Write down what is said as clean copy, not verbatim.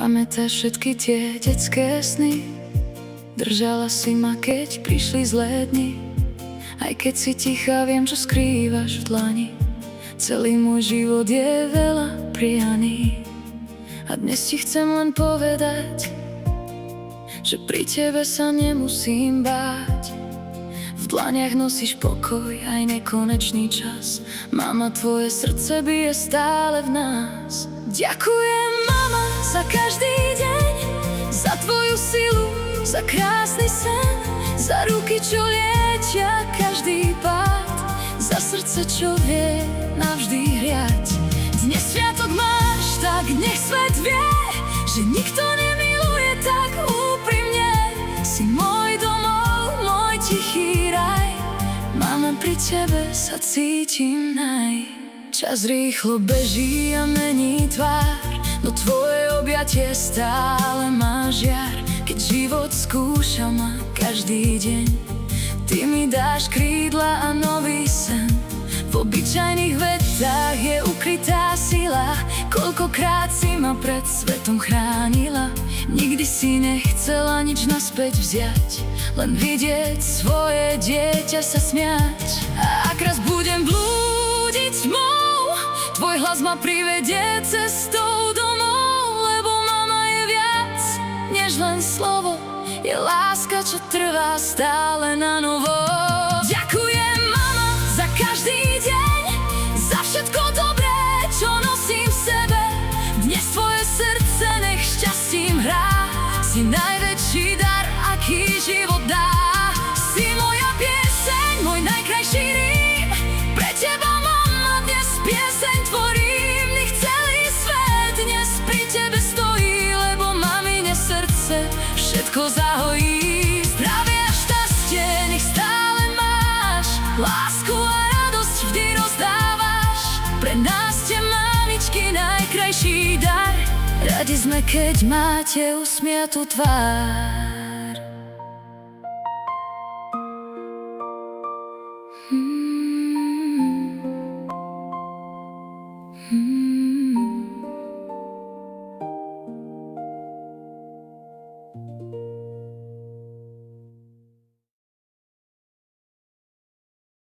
Pamätáš všetky tie detské sny? Držala si ma, keď prišli zlé dni. Aj keď si tichá, viem, čo skrývaš v dlani. Celý môj život je veľa prianý. A dnes ti chcem len povedať, že pri tebe sa nemusím báť. V dlaniach nosíš pokoj aj nekonečný čas. Mama, tvoje srdce bije stále v nás. Ďakujem, mama, za každý deň, za tvoju silu, za krásny sen, za ruky, čo liečia každý pád, za srdce, čo vie navždy hriať. Dnes sviatok máš, tak nech svet vie, že nikto nemiluje tak úprimne. Si môj domov, môj tichý raj. Mama, pri tebe sa cítim naj. Čas rýchlo beží a mení tvár, no tvoje objatie stále má žiar. Keď život skúša ma každý deň, ty mi dáš krídla a nový sen. V obyčajných vetách je ukrytá sila. Koľkokrát si ma pred svetom chránila. Nikdy si nechcela nič naspäť vziať, len vidieť svoje dieťa sa smiať. A ak raz budem blúdiť tmou, tvoj hlas ma privedie cestou domov. Lebo mama je viac než len slovo, je láska, čo trvá stále na novo. Ďakujem, mama, za každý deň, za všetko dobré, čo nosím v sebe. Dnes tvoje srdce nech šťastím hrá. Si najväčší dar, aký život dá. Si moja pieseň, môj najkrajší rím. Pre teba, mama, dnes pieseň tvorím. Nech celý svet dnes pri tebe stojí, lebo mamine srdce všetko zahojí. Zdravie a šťastie nech stále máš, lásku a radosť vždy rozdávaš. Pre nás ste, mamičky, najkrajší dar. Radi sme, keď máte usmiatú tvár.